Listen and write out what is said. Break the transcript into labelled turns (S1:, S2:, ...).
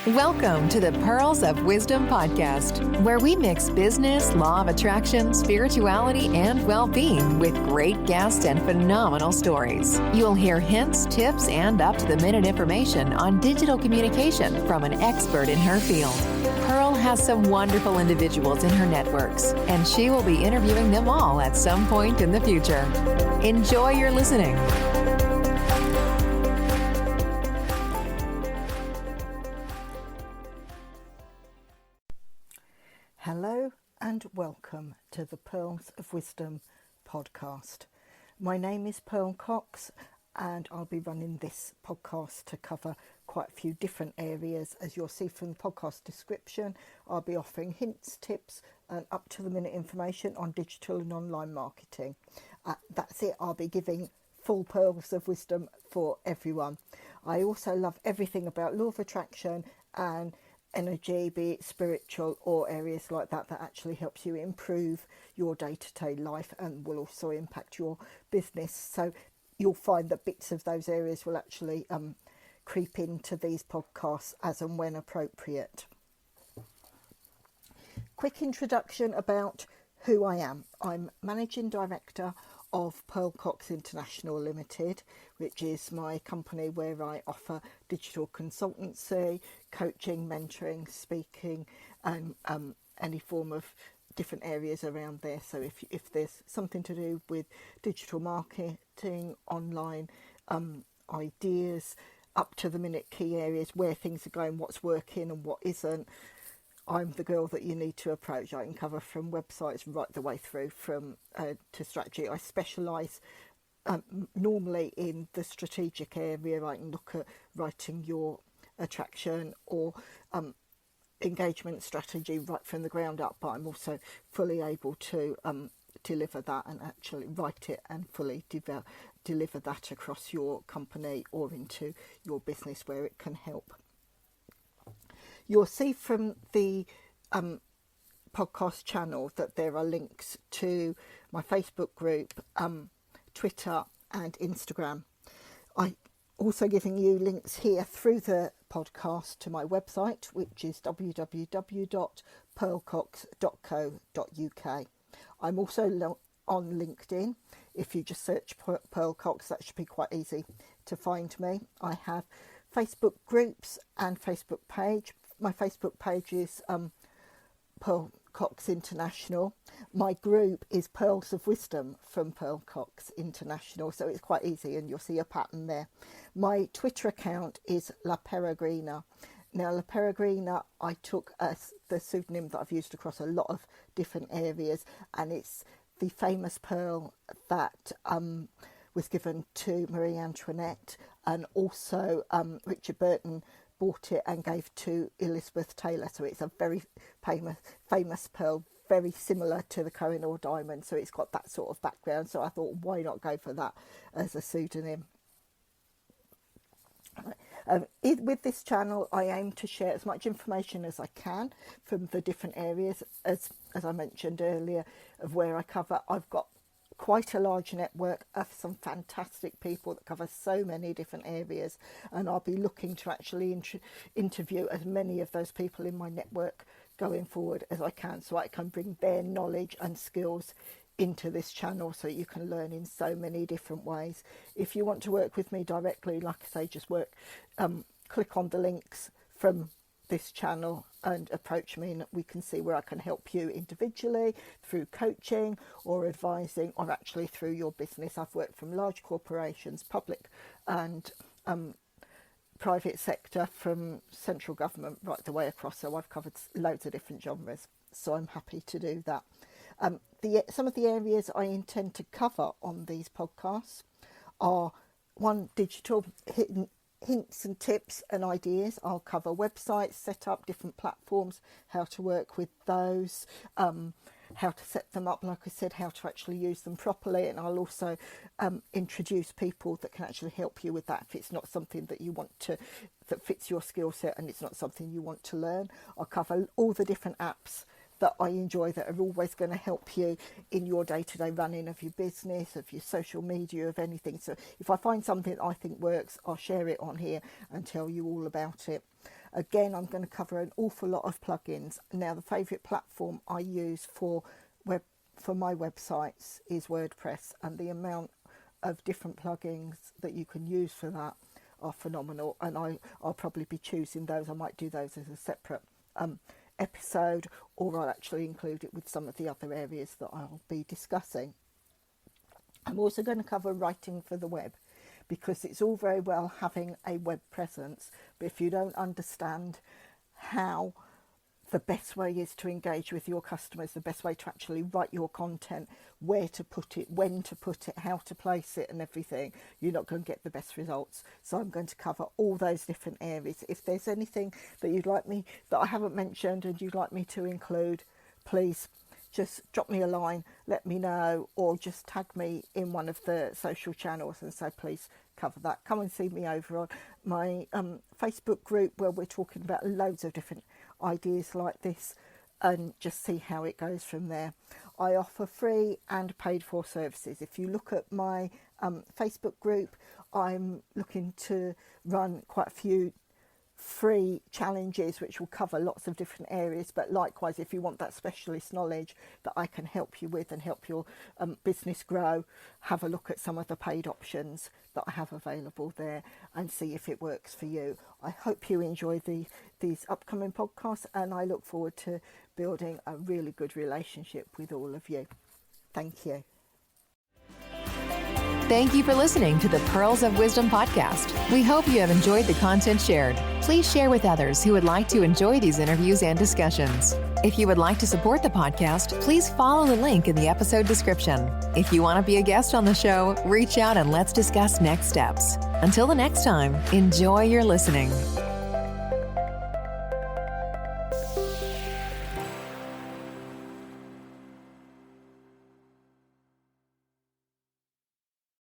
S1: Welcome to the Pearls of Wisdom podcast, where we mix business, law of attraction, spirituality, and well-being with great guests and phenomenal stories. You'll hear hints, tips, and up-to-the-minute information on digital communication from an expert in her field. Pearl has some wonderful individuals in her networks, and she will be interviewing them all at some point in the future. Enjoy your listening.
S2: Hello and welcome to the Pearls of Wisdom podcast. My name is Pearl Cox and I'll be running this podcast to cover quite a few different areas. As you'll see from the podcast description, I'll be offering hints, tips and up-to-the-minute information on digital and online marketing. That's it, I'll be giving full pearls of wisdom for everyone. I also love everything about law of attraction and energy, be it spiritual or areas like that actually helps you improve your day-to-day life and will also impact your business. So you'll find that bits of those areas will actually creep into these podcasts as and when appropriate. Quick introduction about who I am. I'm Managing Director of Pearl Cox International Limited, which is my company where I offer digital consultancy, coaching, mentoring, speaking, and any form of different areas around there. So if there's something to do with digital marketing, online ideas, up to the minute key areas, where things are going, what's working and what isn't, I'm the girl that you need to approach. I can cover from websites right the way through from to strategy. I specialise normally in the strategic area. I can look at writing your attraction or engagement strategy right from the ground up, but I'm also fully able to deliver that and actually write it and fully deliver that across your company or into your business where it can help. You'll see from the podcast channel that there are links to my Facebook group, Twitter and Instagram. I'm also giving you links here through the podcast to my website, which is www.pearlcox.co.uk. I'm also on LinkedIn. If you just search Pearl Cox, that should be quite easy to find me. I have Facebook groups and Facebook page. My Facebook page is Pearl Cox International. My group is Pearls of Wisdom from Pearl Cox International, so it's quite easy and you'll see a pattern there. My Twitter account is La Peregrina. Now, La Peregrina, I took as the pseudonym that I've used across a lot of different areas, and it's the famous pearl that was given to Marie Antoinette, and also Richard Burton bought it and gave to Elizabeth Taylor. So it's a very famous pearl, very similar to the Kohinoor diamond. So it's got that sort of background. So I thought, why not go for that as a pseudonym? With this channel, I aim to share as much information as I can from the different areas, as I mentioned earlier, of where I cover. I've got quite a large network of some fantastic people that cover so many different areas, and I'll be looking to actually interview as many of those people in my network going forward as I can, so I can bring their knowledge and skills into this channel so you can learn in so many different ways. If you want to work with me directly, like I say, just click on the links from this channel and approach me, and we can see where I can help you individually through coaching or advising, or actually through your business. I've worked from large corporations, public and private sector, from central government right the way across, so I've covered loads of different genres, so I'm happy to do that. Some of the areas I intend to cover on these podcasts are: one, digital hints and tips and ideas. I'll cover websites, set up different platforms, how to work with those, how to set them up, like I said, how to actually use them properly, and I'll also introduce people that can actually help you with that if it's not something that you want to, that fits your skill set and it's not something you want to learn. I'll cover all the different apps that I enjoy that are always going to help you in your day-to-day running of your business, of your social media, of anything. So if I find something I think works, I'll share it on here and tell you all about it. Again, I'm going to cover an awful lot of plugins. Now, the favourite platform I use for my websites is WordPress, and the amount of different plugins that you can use for that are phenomenal, and I'll probably be choosing those. I might do those as a separate episode, or I'll actually include it with some of the other areas that I'll be discussing. I'm also going to cover writing for the web, because it's all very well having a web presence, but if you don't understand how the best way is to engage with your customers, the best way to actually write your content, where to put it, when to put it, how to place it and everything, you're not going to get the best results. So I'm going to cover all those different areas. If there's anything that you'd like me, that I haven't mentioned and you'd like me to include, please just drop me a line, let me know, or just tag me in one of the social channels and say, please cover that. Come and see me over on my Facebook group, where we're talking about loads of different ideas like this, and just see how it goes from there. I offer free and paid for services. If you look at my Facebook group, I'm looking to run quite a few free challenges which will cover lots of different areas, but likewise, if you want that specialist knowledge that I can help you with and help your business grow, have a look at some of the paid options that I have available there and see if it works for you. I hope you enjoy these upcoming podcasts, and I look forward to building a really good relationship with all of you. Thank you.
S1: Thank you for listening to the Pearls of Wisdom podcast. We hope you have enjoyed the content shared. Please share with others who would like to enjoy these interviews and discussions. If you would like to support the podcast, please follow the link in the episode description. If you want to be a guest on the show, reach out and let's discuss next steps. Until the next time, enjoy your listening.